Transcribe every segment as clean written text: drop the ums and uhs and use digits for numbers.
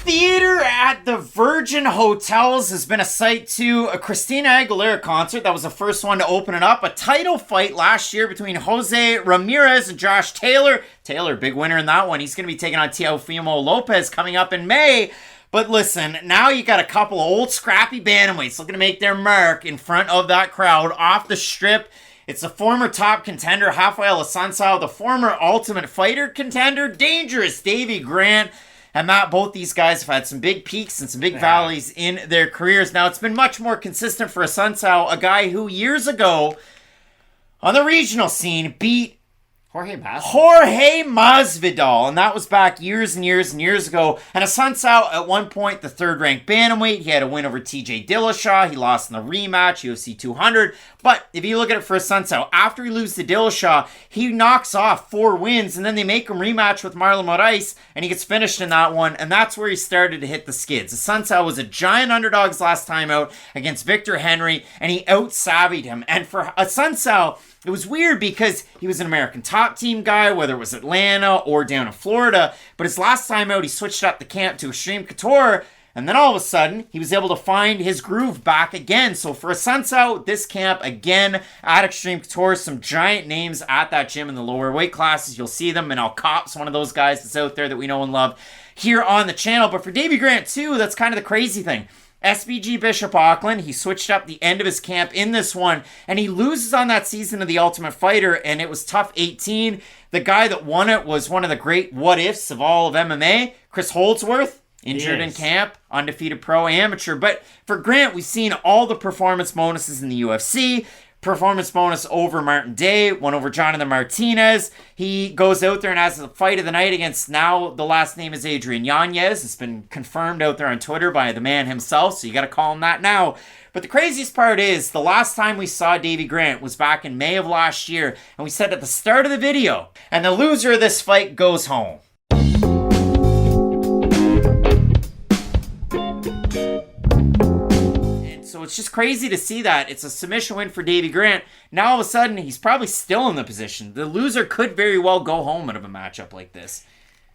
theater at the Virgin Hotels has been a site to a Christina Aguilera concert. That was the first one to open it up. A title fight last year between Jose Ramirez and Josh Taylor. Taylor, big winner in that one. He's going to be taking on Teofimo Lopez coming up in May. But listen, now you got a couple of old scrappy bantamweights looking to make their mark in front of that crowd off the strip. It's the former top contender, Raphael Assuncao, the former Ultimate Fighter contender, dangerous Davey Grant. And Matt, both these guys have had some big peaks and some big valleys in their careers. Now, it's been much more consistent for Assuncao, a guy who years ago on the regional scene beat Jorge Masvidal, and that was back years and years and years ago. And Assuncao, at one point, the third-ranked bantamweight. He had a win over TJ Dillashaw. He lost in the rematch, UFC 200. But if you look at it for Assuncao, after he loses to Dillashaw, he knocks off 4 wins, and then they make him rematch with Marlon Moraes, and he gets finished in that one, and that's where he started to hit the skids. Assuncao was a giant underdog last time out against Victor Henry, and he out-savvied him. And for Assuncao, it was weird because he was an American top team guy, whether it was Atlanta or down in Florida. But his last time out, he switched up the camp to Extreme Couture. And then all of a sudden, he was able to find his groove back again. So for Assuncao, this camp again at Extreme Couture, some giant names at that gym in the lower weight classes. You'll see them. And Al Cop's one of those guys that's out there that we know and love here on the channel. But for Davey Grant too, that's kind of the crazy thing. SBG Bishop Auckland, he switched up the end of his camp in this one, and he loses on that season of The Ultimate Fighter, and it was tough 18. The guy that won it was one of the great what-ifs of all of MMA, Chris Holdsworth, injured in camp, undefeated pro amateur. But for Grant, we've seen all the performance bonuses in the UFC. Performance bonus over Martin Day, one over Jonathan Martinez. He goes out there and has the fight of the night against, now the last name is Adrian Yanez. It's been confirmed out there on Twitter by the man himself, so you got to call him that now. But the craziest part is, the last time we saw Davey Grant was back in May of last year, and we said at the start of the video, and the loser of this fight goes home. So it's just crazy to see that. It's a submission win for Davey Grant. Now all of a sudden, he's probably still in the position. The loser could very well go home out of a matchup like this.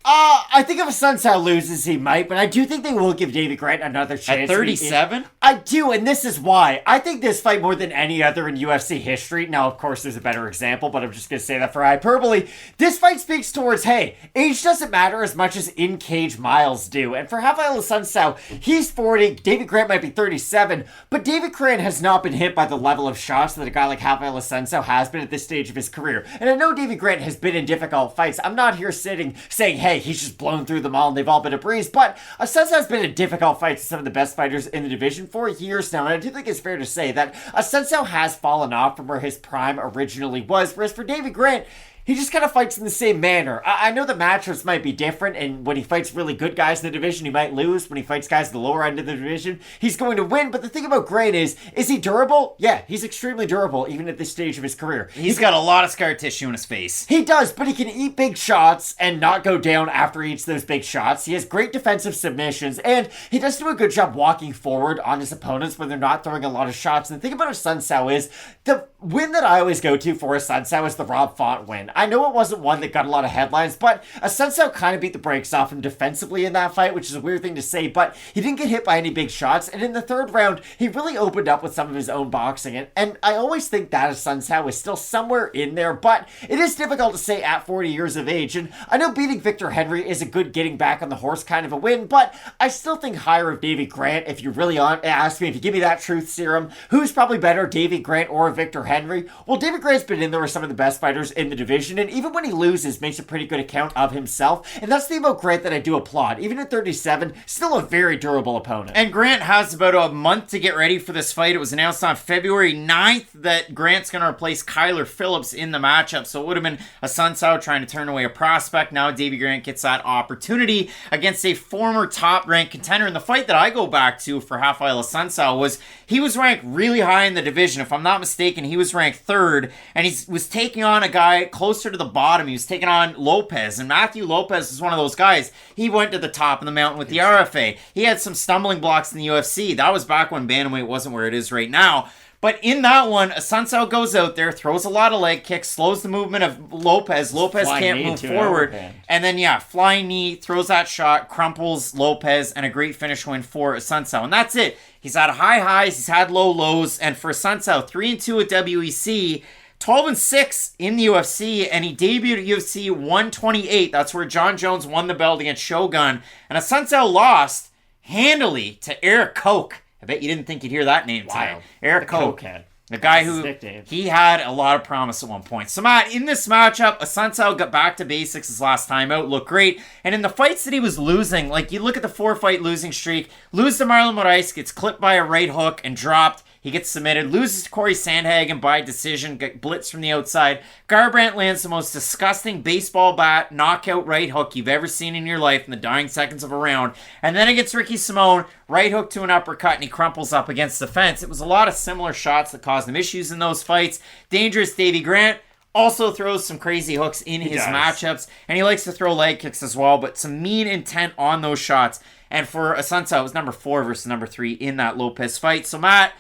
I think if Assuncao loses, he might, but I do think they will give Davey Grant another chance. At 37? I do, and this is why. I think this fight more than any other in UFC history. Now, of course, there's a better example, but I'm just going to say that for hyperbole. This fight speaks towards, hey, age doesn't matter as much as in-cage miles do. And for Raphael Assuncao, he's 40, Davey Grant might be 37, but Davey Grant has not been hit by the level of shots that a guy like Raphael Assuncao has been at this stage of his career. And I know Davey Grant has been in difficult fights. I'm not here sitting saying, hey, he's just blown through them all and they've all been a breeze, but Assuncao has been in difficult fights with some of the best fighters in the division for years now, and I do think it's fair to say that Assuncao has fallen off from where his prime originally was, whereas for Davey Grant, he just kind of fights in the same manner. I know the matchups might be different, and when he fights really good guys in the division, he might lose. When he fights guys at the lower end of the division, he's going to win. But the thing about Grant is he durable? Yeah, he's extremely durable, even at this stage of his career. He's got a lot of scar tissue in his face. He does, but he can eat big shots and not go down after he eats those big shots. He has great defensive submissions, and he does do a good job walking forward on his opponents when they're not throwing a lot of shots. And the thing about Assuncao is, the win that I always go to for Assuncao is the Rob Font win. I know it wasn't one that got a lot of headlines, but Assuncao kind of beat the brakes off him defensively in that fight, which is a weird thing to say, but he didn't get hit by any big shots, and in the third round, he really opened up with some of his own boxing, and I always think that Assuncao is still somewhere in there, but it is difficult to say at 40 years of age, and I know beating Victor Henry is a good getting back on the horse kind of a win, but I still think higher of Davey Grant. If you really ask me, if you give me that truth serum, who's probably better, Davey Grant or Victor Henry? Well, Davey Grant's been in there with some of the best fighters in the division, and even when he loses, makes a pretty good account of himself. And that's the thing about Grant that I do applaud. Even at 37, still a very durable opponent. And Grant has about a month to get ready for this fight. It was announced on February 9th that Grant's going to replace Kyler Phillips in the matchup. So it would have been Assuncao trying to turn away a prospect. Now Davey Grant gets that opportunity against a former top-ranked contender. And the fight that I go back to for Raphael Assuncao was, he was ranked really high in the division. If I'm not mistaken, he was ranked 3rd. And he was taking on a guy closer to the bottom. He was taking on Lopez, and Matthew Lopez is one of those guys. He went to the top of the mountain with the RFA. He had some stumbling blocks in the UFC. That was back when bantamweight wasn't where it is right now. But in that one, Assuncao goes out there, throws a lot of leg kicks, slows the movement of Lopez. Lopez can't move forward. And then, flying knee, throws that shot, crumples Lopez, and a great finish win for Assuncao. And that's it. He's had high highs, he's had low lows, and for Assuncao, 3-2 at WEC, 12-6 in the UFC, and he debuted at UFC 128. That's where John Jones won the belt against Shogun. And Assuncao lost handily to Eric Koch. I bet you didn't think you'd hear that name today. Eric Koch. The guy who, he had a lot of promise at one point. So, Matt, in this matchup, Assuncao got back to basics his last time out, looked great. And in the fights that he was losing, like you look at the 4-fight losing streak, lose to Marlon Moraes, gets clipped by a right hook and dropped. He gets submitted, loses to Corey Sandhagen by decision, get blitzed from the outside. Garbrandt lands the most disgusting baseball bat knockout right hook you've ever seen in your life in the dying seconds of a round. And then against Ricky Simone, right hook to an uppercut, and he crumples up against the fence. It was a lot of similar shots that caused him issues in those fights. Dangerous Davey Grant also throws some crazy hooks in his matchups, and he likes to throw leg kicks as well, but some mean intent on those shots. And for Assuncao, it was number 4 versus number 3 in that Lopez fight. So, Matt,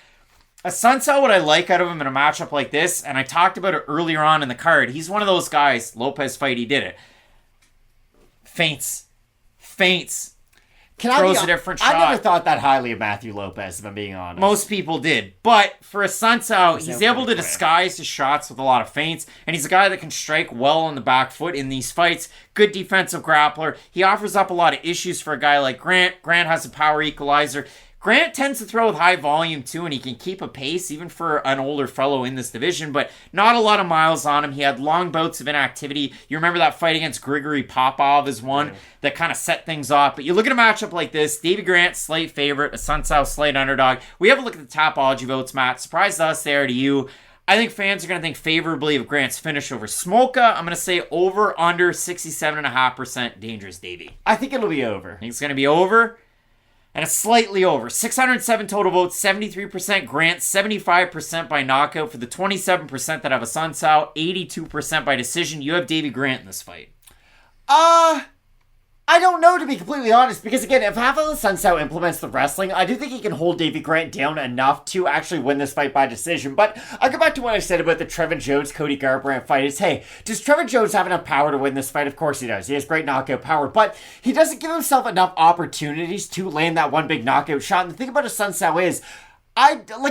Assuncao, what I like out of him in a matchup like this, and I talked about it earlier on in the card, he's one of those guys, Lopez fight, he did it. Feints. Throws a different shot. I never thought that highly of Matthew Lopez, if I'm being honest. Most people did. But for Assuncao, he's able to disguise his shots with a lot of feints, and he's a guy that can strike well on the back foot in these fights. Good defensive grappler. He offers up a lot of issues for a guy like Grant. Grant has a power equalizer. Grant tends to throw with high volume too, and he can keep a pace even for an older fellow in this division, but not a lot of miles on him. He had long bouts of inactivity. You remember that fight against Grigory Popov as one that kind of set things off. But you look at a matchup like this, Davey Grant, slight favorite, Assuncao, slight underdog. We have a look at the Tapology votes, Matt. Surprised us there to you. I think fans are going to think favorably of Grant's finish over Smolka. I'm going to say over, under 67.5% Dangerous Davey. I think it'll be over. I think it's going to be over. And it's slightly over. 607 total votes, 73% Grant, 75% by knockout for the 27% that have Assuncao, 82% by decision. You have Davey Grant in this fight. I don't know, to be completely honest, because again, if Raphael Assuncao implements the wrestling, I do think he can hold Davey Grant down enough to actually win this fight by decision. But I'll go back to what I said about the Trevin Jones-Cody Garbrandt fight is, hey, does Trevin Jones have enough power to win this fight? Of course he does. He has great knockout power, but he doesn't give himself enough opportunities to land that one big knockout shot. And the thing about Assuncao is,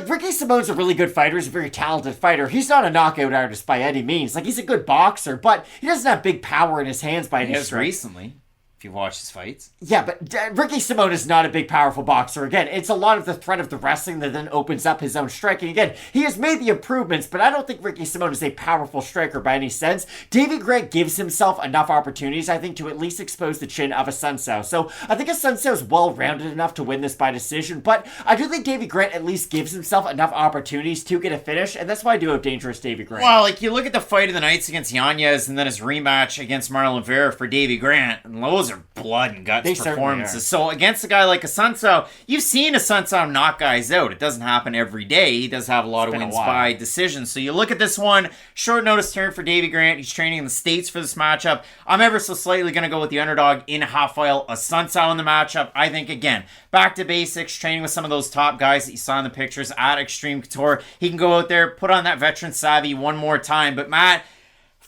Ricky Simone's a really good fighter. He's a very talented fighter. He's not a knockout artist by any means. Like, he's a good boxer, but he doesn't have big power in his hands by any stretch. Recently. If you watch his fights. Yeah, but Ricky Simone is not a big, powerful boxer. Again, it's a lot of the threat of the wrestling that then opens up his own striking. Again, he has made the improvements, but I don't think Ricky Simone is a powerful striker by any sense. Davey Grant gives himself enough opportunities, I think, to at least expose the chin of Assuncao. So I think Assuncao is well-rounded enough to win this by decision, but I do think Davey Grant at least gives himself enough opportunities to get a finish, and that's why I do have Dangerous Davey Grant. Well, like, you look at the fight of the nights against Yanez and then his rematch against Marlon Vera for Davey Grant, and those are blood and guts performances. So against a guy like Assuncao, you've seen Assuncao knock guys out. It doesn't happen every day. He does have a lot of wins by decision. So you look at this one, short notice turn for Davey Grant. He's training in the States for this matchup. I'm ever so slightly going to go with the underdog in Raphael Assuncao in the matchup. I think, again, back to basics, training with some of those top guys that you saw in the pictures at Extreme Couture. He can go out there, put on that veteran savvy one more time. But Matt,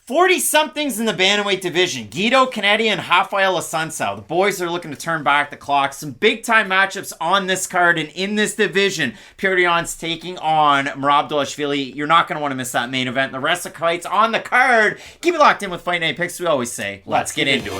40-somethings in the bantamweight division. Guido, Cannetti, and Raphael Assuncao. The boys are looking to turn back the clock. Some big-time matchups on this card and in this division. Petrino's taking on Merab Dvalishvili. You're not going to want to miss that main event. The rest of the fights on the card. Keep it locked in with Fight Night Picks. We always say, let's get into it.